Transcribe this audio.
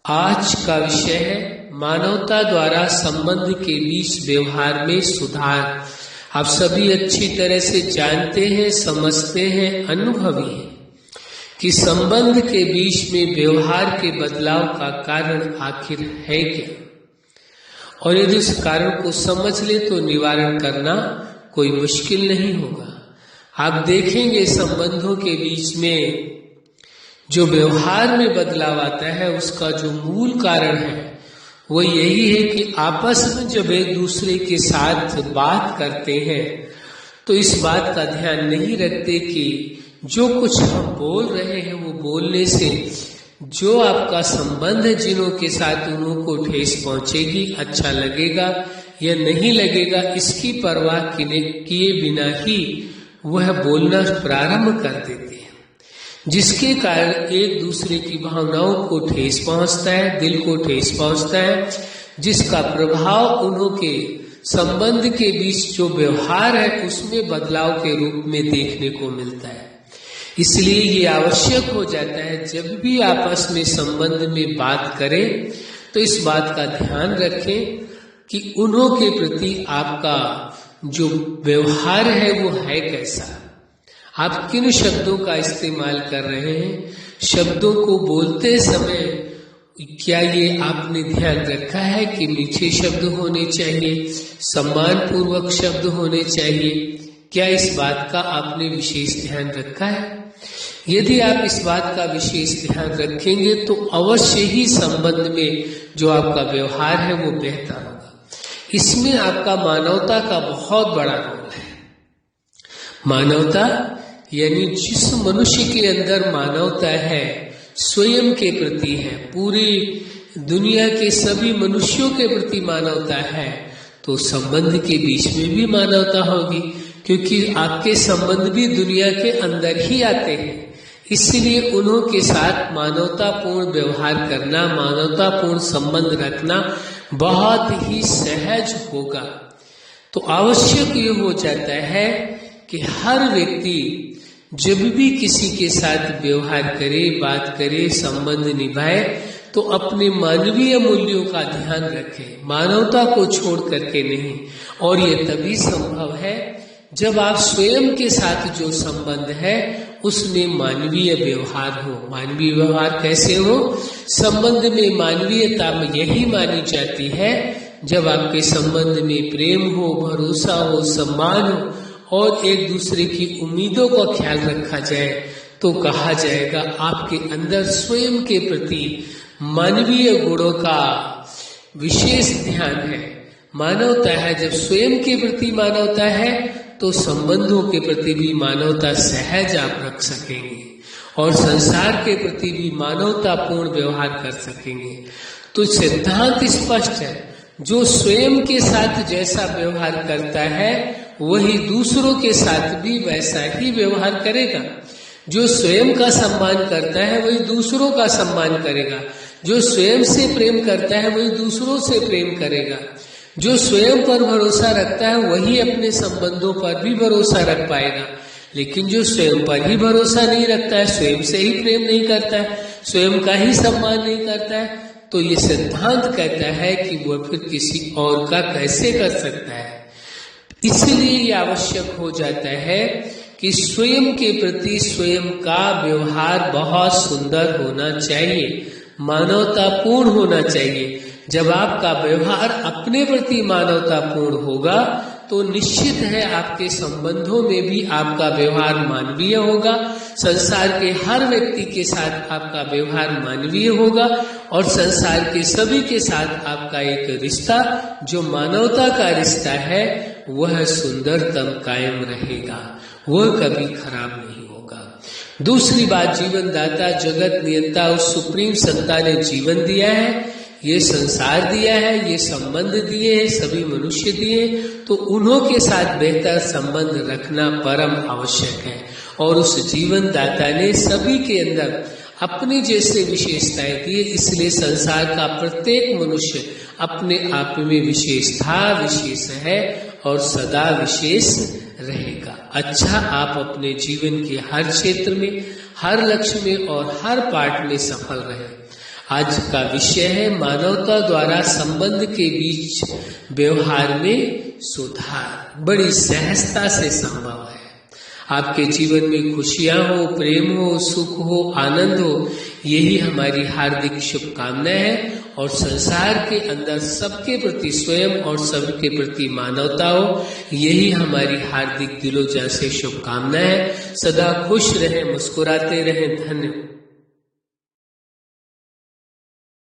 आज का विषय है मानवता द्वारा संबंध के बीच व्यवहार में सुधार। आप सभी अच्छी तरह से जानते हैं, समझते हैं, अनुभवी हैं कि संबंध के बीच में व्यवहार के बदलाव का कारण आखिर है क्या, और यदि उस कारण को समझ ले तो निवारण करना कोई मुश्किल नहीं होगा। आप देखेंगे संबंधों के बीच में जो व्यवहार में बदलाव आता है उसका जो मूल कारण है वो यही है कि आपस में जब एक दूसरे के साथ बात करते हैं तो इस बात का ध्यान नहीं रखते कि जो कुछ हम बोल रहे हैं वो बोलने से जो आपका संबंध है जिनों के साथ उन्हों को ठेस पहुंचेगी, अच्छा लगेगा या नहीं लगेगा, इसकी परवाह किए बिना ही वह बोलना प्रारंभ कर देते हैं, जिसके कारण एक दूसरे की भावनाओं को ठेस पहुंचता है, दिल को ठेस पहुंचता है, जिसका प्रभाव उन्हों के संबंध के बीच जो व्यवहार है उसमें बदलाव के रूप में देखने को मिलता है। इसलिए ये आवश्यक हो जाता है जब भी आपस में संबंध में बात करें तो इस बात का ध्यान रखें कि उन्हों के प्रति आपका जो व्यवहार है वो है कैसा, आप किन शब्दों का इस्तेमाल कर रहे हैं, शब्दों को बोलते समय क्या ये आपने ध्यान रखा है कि मीठे शब्द होने चाहिए, सम्मान पूर्वक शब्द होने चाहिए, क्या इस बात का आपने विशेष ध्यान रखा है? यदि आप इस बात का विशेष ध्यान रखेंगे तो अवश्य ही संबंध में जो आपका व्यवहार है वो बेहतर होगा। इसमें आपका मानवता का बहुत बड़ा रोल है। मानवता यानी जिस मनुष्य के अंदर मानवता है, स्वयं के प्रति है, पूरी दुनिया के सभी मनुष्यों के प्रति मानवता है, तो संबंध के बीच में भी मानवता होगी, क्योंकि आपके संबंध भी दुनिया के अंदर ही आते हैं। इसलिए उन्हों के साथ मानवतापूर्ण व्यवहार करना, मानवतापूर्ण संबंध रखना बहुत ही सहज होगा। तो आवश्यक ये हो जाता है कि हर व्यक्ति जब भी किसी के साथ व्यवहार करे, बात करे, संबंध निभाए तो अपने मानवीय मूल्यों का ध्यान रखे, मानवता को छोड़ करके नहीं। और ये तभी संभव है जब आप स्वयं के साथ जो संबंध है उसमें मानवीय व्यवहार हो। मानवीय व्यवहार कैसे हो? संबंध में मानवीयता में यही मानी जाती है जब आपके संबंध में प्रेम हो, भरोसा हो, सम्मान हो और एक दूसरे की उम्मीदों का ख्याल रखा जाए तो कहा जाएगा आपके अंदर स्वयं के प्रति मानवीय गुणों का विशेष ध्यान है, मानवता है। जब स्वयं के प्रति मानवता है तो संबंधों के प्रति भी मानवता सहज आप रख सकेंगे और संसार के प्रति भी मानवतापूर्ण व्यवहार कर सकेंगे। तो सिद्धांत स्पष्ट है, जो स्वयं के साथ जैसा व्यवहार करता है वही दूसरों के साथ भी वैसा ही व्यवहार करेगा। जो स्वयं का सम्मान करता है वही दूसरों का सम्मान करेगा, जो स्वयं से प्रेम करता है वही दूसरों से प्रेम करेगा, जो स्वयं पर भरोसा रखता है वही अपने संबंधों पर भी भरोसा रख पाएगा। लेकिन जो स्वयं पर ही भरोसा नहीं रखता है, स्वयं से ही प्रेम नहीं करता है, स्वयं का ही सम्मान नहीं करता है, तो ये सिद्धांत कहता है कि वह फिर किसी और का कैसे कर सकता है। इसलिए ये आवश्यक हो जाता है कि स्वयं के प्रति स्वयं का व्यवहार बहुत सुंदर होना चाहिए, मानवतापूर्ण होना चाहिए। जब आपका व्यवहार अपने प्रति मानवतापूर्ण होगा तो निश्चित है आपके संबंधों में भी आपका व्यवहार मानवीय होगा, संसार के हर व्यक्ति के साथ आपका व्यवहार मानवीय होगा और संसार के सभी के साथ आपका एक रिश्ता जो मानवता का रिश्ता है वह सुंदरतम कायम रहेगा, वह कभी खराब नहीं होगा। दूसरी बात, जीवन दाता, जगत नियंता उस सुप्रीम सत्ता ने जीवन दिया है, ये संसार दिया है, ये संबंध दिए हैं, सभी मनुष्य दिए, तो उन्हों के साथ बेहतर संबंध रखना परम आवश्यक है। और उस जीवन दाता ने सभी के अंदर अपनी जैसे विशेषताएं दी, इसलिए संसार का प्रत्येक मनुष्य अपने आप में विशेष था, विशेष है और सदा विशेष रहेगा। अच्छा, आप अपने जीवन के हर क्षेत्र में, हर लक्ष्य में और हर पाठ में सफल रहे। आज का विषय है मानवता द्वारा संबंध के बीच व्यवहार में सुधार। बड़ी सहजता से संभव है। आपके जीवन में खुशियां हो, प्रेम हो, सुख हो, आनंद हो, यही हमारी हार्दिक शुभकामना है। और संसार के अंदर सबके प्रति स्वयं और सबके प्रति मानवता हो, यही हमारी हार्दिक दिलों से शुभकामना है। सदा खुश रहें, मुस्कुराते रहें। धन्यवाद।